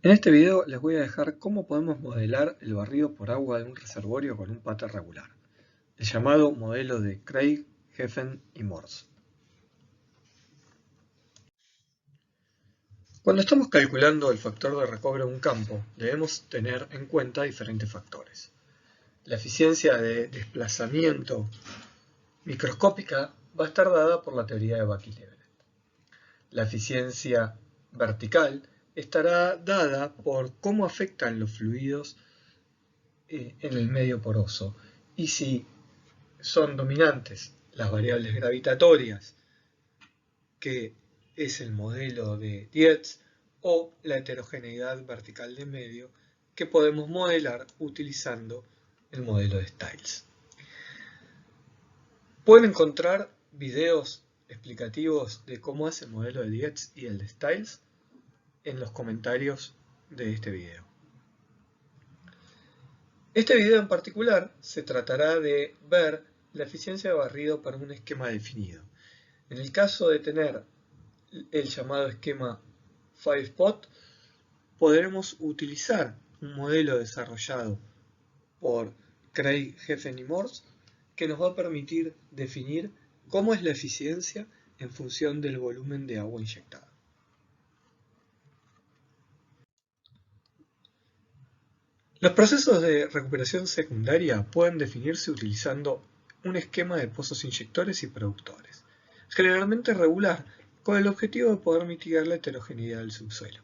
En este video les voy a dejar cómo podemos modelar el barrido por agua de un reservorio con un pattern regular, el llamado modelo de Craig, Geffen y Morse. Cuando estamos calculando el factor de recobro de un campo, debemos tener en cuenta diferentes factores. La eficiencia de desplazamiento microscópica va a estar dada por la teoría de Bucky-Leverett. La eficiencia vertical estará dada por cómo afectan los fluidos en el medio poroso y si son dominantes las variables gravitatorias, que es el modelo de Dietz, o la heterogeneidad vertical de medio, que podemos modelar utilizando el modelo de Stiles. Pueden encontrar videos explicativos de cómo es el modelo de Dietz y el de Stiles en los comentarios de este video. Este video en particular se tratará de ver la eficiencia de barrido para un esquema definido. En el caso de tener el llamado esquema 5-spot, podremos utilizar un modelo desarrollado por Craig, Geffen y Morse que nos va a permitir definir cómo es la eficiencia en función del volumen de agua inyectada. Los procesos de recuperación secundaria pueden definirse utilizando un esquema de pozos inyectores y productores, generalmente regular, con el objetivo de poder mitigar la heterogeneidad del subsuelo.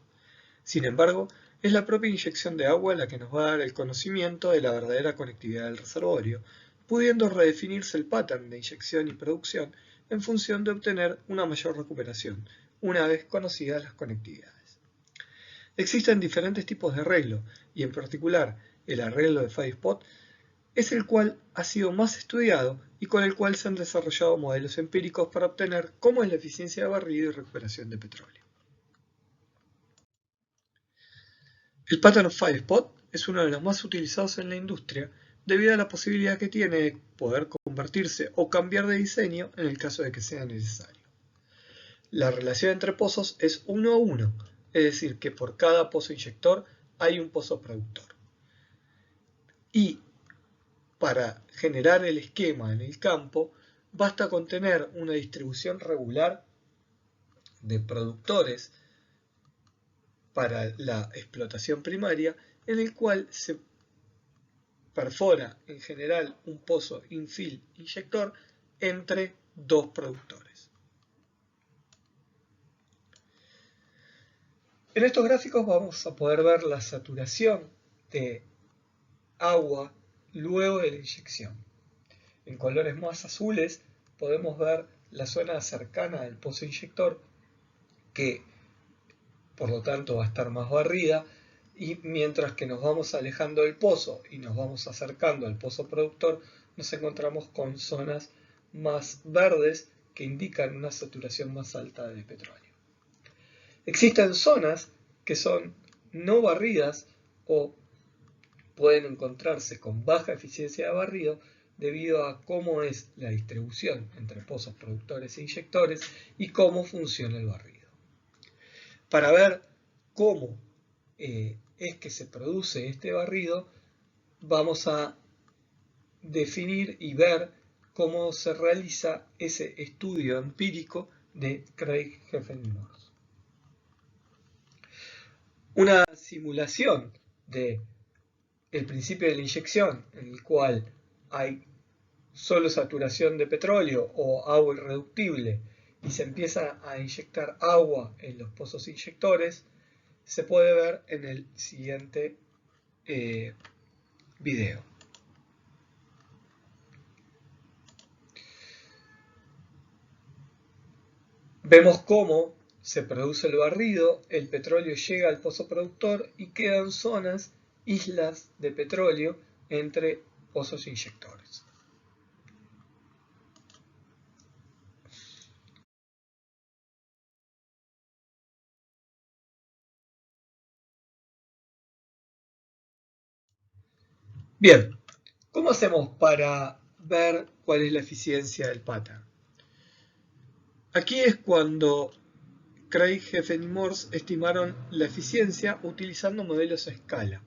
Sin embargo, es la propia inyección de agua la que nos va a dar el conocimiento de la verdadera conectividad del reservorio, pudiendo redefinirse el pattern de inyección y producción en función de obtener una mayor recuperación, una vez conocidas las conectividades. Existen diferentes tipos de arreglo, y en particular el arreglo de 5-spot es el cual ha sido más estudiado y con el cual se han desarrollado modelos empíricos para obtener cómo es la eficiencia de barrido y recuperación de petróleo. El pattern 5-spot es uno de los más utilizados en la industria debido a la posibilidad que tiene de poder convertirse o cambiar de diseño en el caso de que sea necesario. La relación entre pozos es 1 a 1, es decir, que por cada pozo inyector hay un pozo productor. Y para generar el esquema en el campo, basta con tener una distribución regular de productores para la explotación primaria, en el cual se perfora en general un pozo infill inyector entre dos productores. En estos gráficos vamos a poder ver la saturación de agua luego de la inyección. En colores más azules podemos ver la zona cercana al pozo inyector, que por lo tanto va a estar más barrida, y mientras que nos vamos alejando del pozo y nos vamos acercando al pozo productor, nos encontramos con zonas más verdes que indican una saturación más alta de petróleo. Existen zonas que son no barridas o pueden encontrarse con baja eficiencia de barrido debido a cómo es la distribución entre pozos productores e inyectores y cómo funciona el barrido. Para ver cómo es que se produce este barrido, vamos a definir y ver cómo se realiza ese estudio empírico de Craig, Geffen y Morse. Una simulación de el principio de la inyección, en el cual hay solo saturación de petróleo o agua irreductible y se empieza a inyectar agua en los pozos inyectores, se puede ver en el siguiente video. Vemos cómo se produce el barrido, el petróleo llega al pozo productor y quedan zonas, islas de petróleo entre pozos inyectores. Bien, ¿cómo hacemos para ver cuál es la eficiencia del pattern? Aquí es cuando Craig, Geffen y Morse estimaron la eficiencia utilizando modelos a escala,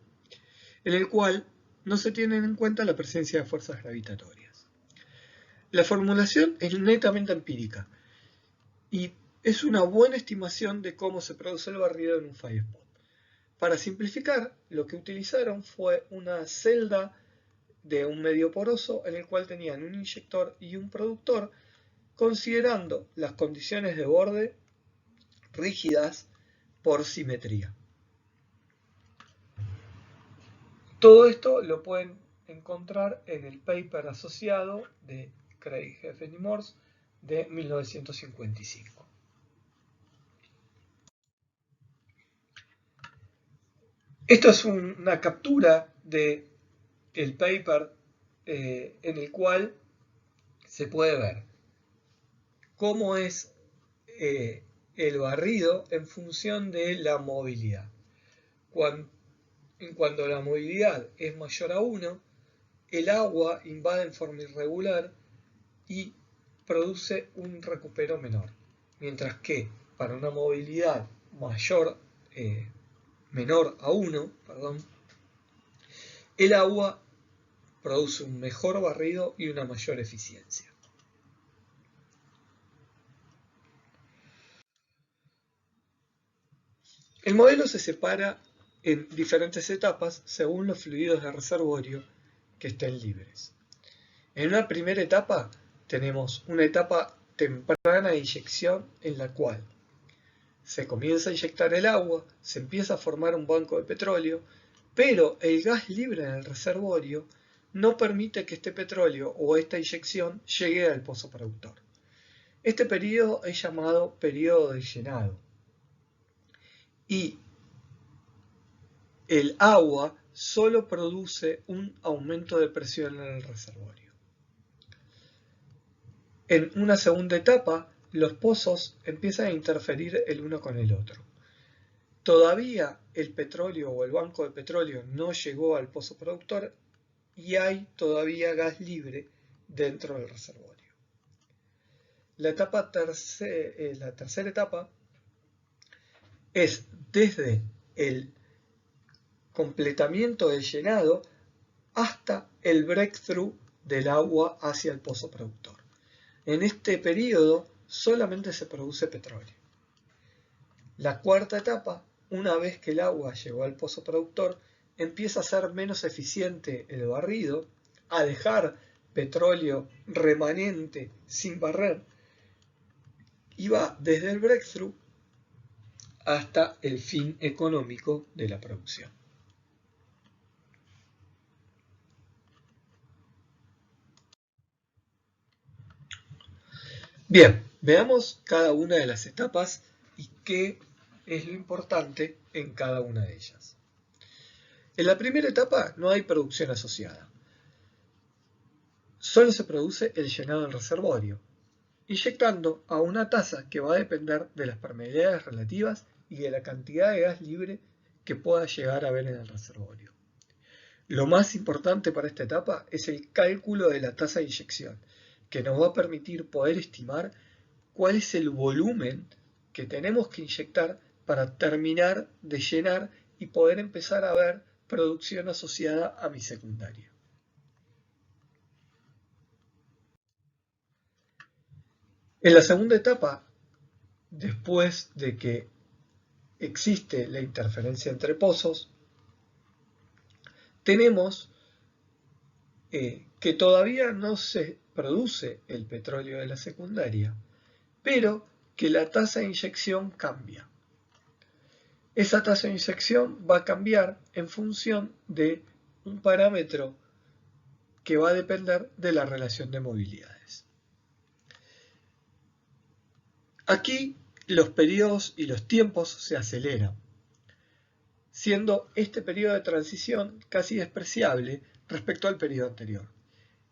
en el cual no se tienen en cuenta la presencia de fuerzas gravitatorias. La formulación es netamente empírica y es una buena estimación de cómo se produce el barrido en un firespot. Para simplificar, lo que utilizaron fue una celda de un medio poroso en el cual tenían un inyector y un productor, considerando las condiciones de borde rígidas por simetría. Todo esto lo pueden encontrar en el paper asociado de Craig, Geffen y Morse de 1955. Esto es una captura del paper en el cual se puede ver cómo es el barrido en función de la movilidad. Cuando la movilidad es mayor a 1, el agua invade en forma irregular y produce un recupero menor. Mientras que para una movilidad menor a 1, el agua produce un mejor barrido y una mayor eficiencia. El modelo se separa en diferentes etapas según los fluidos de reservorio que estén libres. En una primera etapa tenemos una etapa temprana de inyección en la cual se comienza a inyectar el agua, se empieza a formar un banco de petróleo, pero el gas libre en el reservorio no permite que este petróleo o esta inyección llegue al pozo productor. Este periodo es llamado periodo de llenado. Y el agua solo produce un aumento de presión en el reservorio. En una segunda etapa, los pozos empiezan a interferir el uno con el otro. Todavía el petróleo o el banco de petróleo no llegó al pozo productor y hay todavía gas libre dentro del reservorio. La tercera etapa es desde el completamiento del llenado hasta el breakthrough del agua hacia el pozo productor. En este periodo solamente se produce petróleo. La cuarta etapa, una vez que el agua llegó al pozo productor, empieza a ser menos eficiente el barrido, a dejar petróleo remanente sin barrer, y va desde el breakthrough hasta el fin económico de la producción. Bien, veamos cada una de las etapas y qué es lo importante en cada una de ellas. En la primera etapa no hay producción asociada. Solo se produce el llenado del reservorio, inyectando a una tasa que va a depender de las permeabilidades relativas y de la cantidad de gas libre que pueda llegar a haber en el reservorio. Lo más importante para esta etapa es el cálculo de la tasa de inyección, que nos va a permitir poder estimar cuál es el volumen que tenemos que inyectar para terminar de llenar y poder empezar a ver producción asociada a mi secundaria. En la segunda etapa, después de que existe la interferencia entre pozos, tenemos que todavía no se produce el petróleo de la secundaria, pero que la tasa de inyección cambia. Esa tasa de inyección va a cambiar en función de un parámetro que va a depender de la relación de movilidades. Aquí los periodos y los tiempos se aceleran, siendo este periodo de transición casi despreciable respecto al periodo anterior.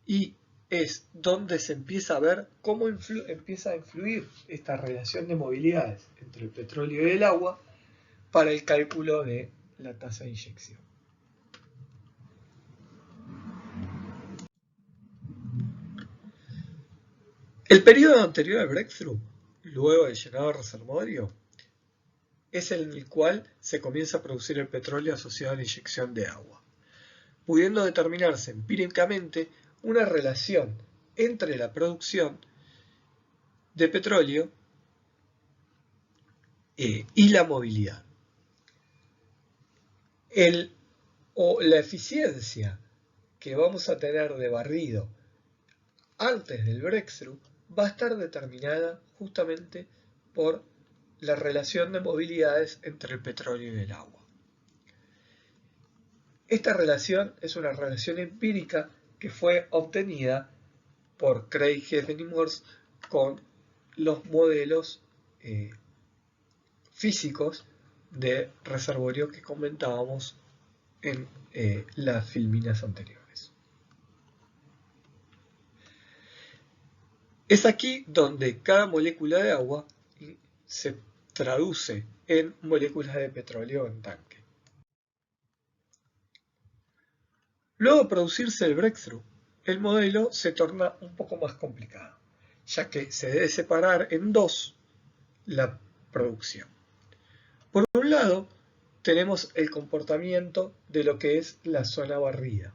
Y es donde se empieza a ver cómo empieza a influir esta relación de movilidades entre el petróleo y el agua para el cálculo de la tasa de inyección. El periodo anterior al breakthrough, luego del llenado del reservorio, es en el cual se comienza a producir el petróleo asociado a la inyección de agua, pudiendo determinarse empíricamente una relación entre la producción de petróleo y la movilidad. La eficiencia que vamos a tener de barrido antes del breakthrough va a estar determinada justamente por la relación de movilidades entre el petróleo y el agua. Esta relación es una relación empírica que fue obtenida por Craig, Geffen y Morse con los modelos físicos de reservorio que comentábamos en las filminas anteriores. Es aquí donde cada molécula de agua se traduce en moléculas de petróleo en tanque. Luego de producirse el breakthrough, el modelo se torna un poco más complicado, ya que se debe separar en dos la producción. Por un lado, tenemos el comportamiento de lo que es la zona barrida,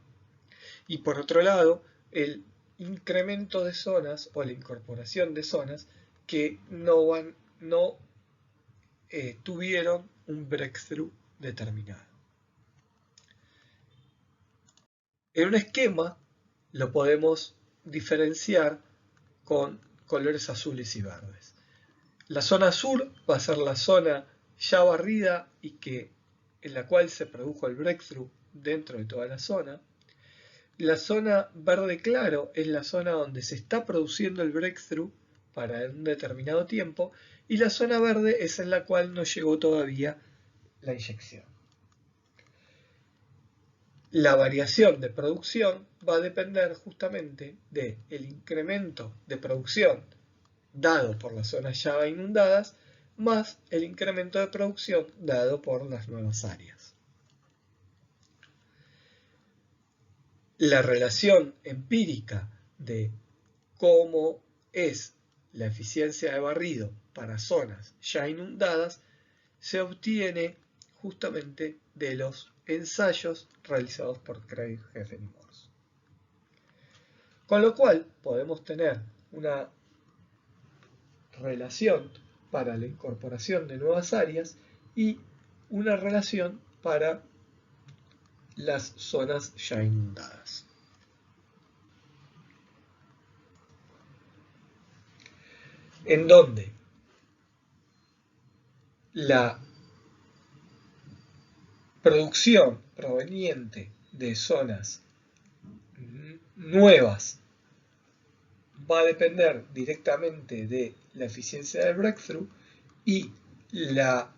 y por otro lado, el incremento de zonas o la incorporación de zonas que no tuvieron un breakthrough determinado. En un esquema lo podemos diferenciar con colores azules y verdes. La zona azul va a ser la zona ya barrida y en la cual se produjo el breakthrough dentro de toda la zona. La zona verde claro es la zona donde se está produciendo el breakthrough para un determinado tiempo, y la zona verde es en la cual no llegó todavía la inyección. La variación de producción va a depender justamente del incremento de producción dado por las zonas ya inundadas más el incremento de producción dado por las nuevas áreas. La relación empírica de cómo es la eficiencia de barrido para zonas ya inundadas se obtiene justamente de los ensayos realizados por Craig, Geffen y Morse. Con lo cual podemos tener una relación para la incorporación de nuevas áreas y una relación para las zonas ya inundadas. En donde la producción proveniente de zonas nuevas va a depender directamente de la eficiencia del breakthrough, y la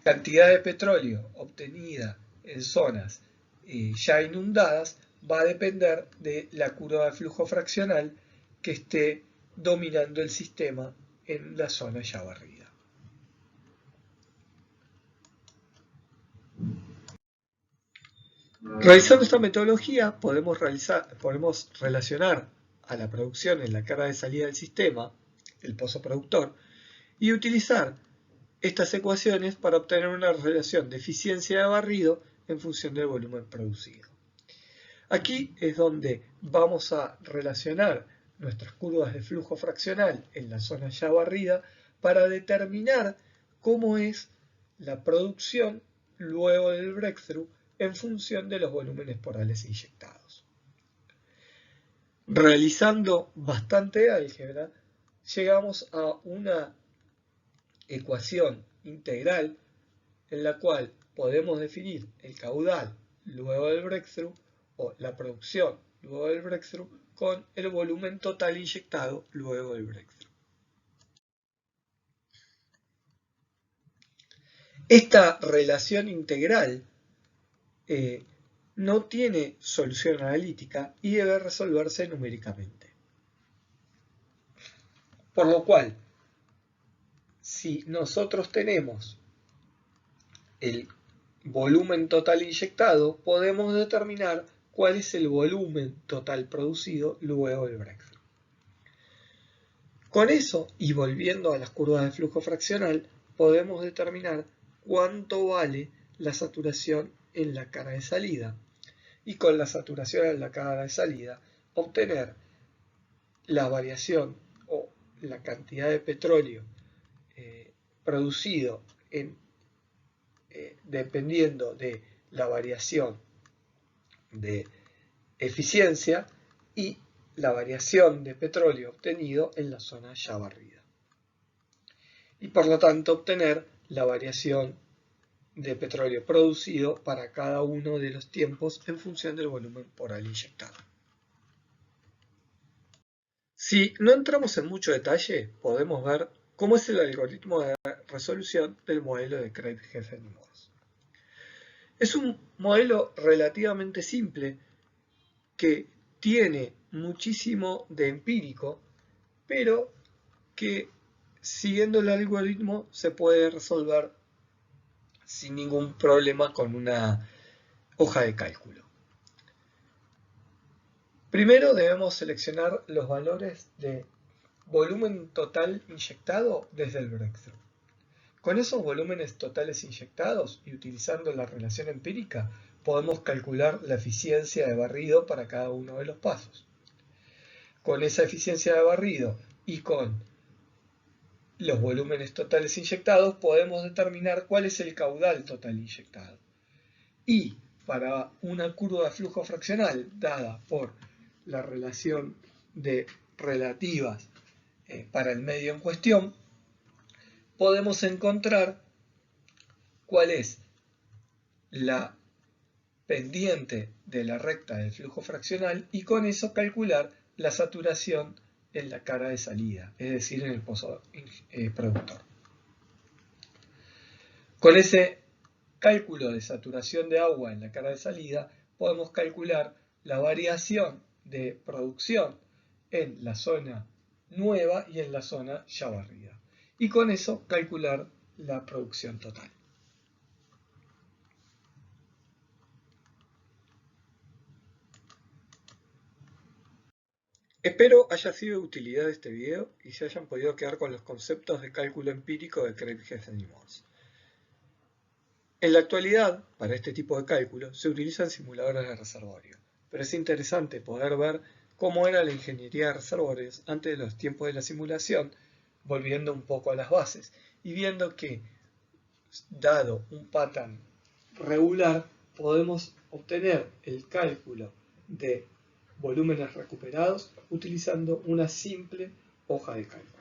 cantidad de petróleo obtenida en zonas ya inundadas va a depender de la curva de flujo fraccional que esté dominando el sistema en la zona ya barrida. Realizando esta metodología podemos relacionar a la producción en la carga de salida del sistema, el pozo productor, y utilizar estas ecuaciones para obtener una relación de eficiencia de barrido en función del volumen producido. Aquí es donde vamos a relacionar nuestras curvas de flujo fraccional en la zona ya barrida para determinar cómo es la producción luego del breakthrough en función de los volúmenes porales inyectados. Realizando bastante álgebra, llegamos a una ecuación integral en la cual podemos definir el caudal luego del breakthrough o la producción luego del breakthrough con el volumen total inyectado luego del breakthrough. Esta relación integral no tiene solución analítica y debe resolverse numéricamente. Por lo cual, si nosotros tenemos el volumen total inyectado, podemos determinar cuál es el volumen total producido luego del breakthrough. Con eso, y volviendo a las curvas de flujo fraccional, podemos determinar cuánto vale la saturación en la cara de salida. Y con la saturación en la cara de salida, obtener la variación o la cantidad de petróleo producido dependiendo de la variación de eficiencia y la variación de petróleo obtenido en la zona ya barrida. Y por lo tanto obtener la variación de petróleo producido para cada uno de los tiempos en función del volumen por al inyectado. Si no entramos en mucho detalle, podemos ver cómo es el algoritmo de resolución del modelo de Kreyszig-Henning-Morse. Es un modelo relativamente simple que tiene muchísimo de empírico, pero que siguiendo el algoritmo se puede resolver sin ningún problema con una hoja de cálculo. Primero debemos seleccionar los valores de volumen total inyectado desde el breakthrough. Con esos volúmenes totales inyectados y utilizando la relación empírica, podemos calcular la eficiencia de barrido para cada uno de los pasos. Con esa eficiencia de barrido y con los volúmenes totales inyectados, podemos determinar cuál es el caudal total inyectado. Y para una curva de flujo fraccional dada por la relación de relativas para el medio en cuestión, podemos encontrar cuál es la pendiente de la recta del flujo fraccional y con eso calcular la saturación en la cara de salida, es decir, en el pozo productor. Con ese cálculo de saturación de agua en la cara de salida, podemos calcular la variación de producción en la zona nueva y en la zona ya barrida. Y con eso calcular la producción total. Espero haya sido de utilidad este video y se hayan podido quedar con los conceptos de cálculo empírico de Kreyszig-Henning-Morse. En la actualidad, para este tipo de cálculo, se utilizan simuladores de reservorio, pero es interesante poder ver cómo era la ingeniería de reservorios antes de los tiempos de la simulación, volviendo un poco a las bases y viendo que, dado un pattern regular, podemos obtener el cálculo de volúmenes recuperados utilizando una simple hoja de cálculo.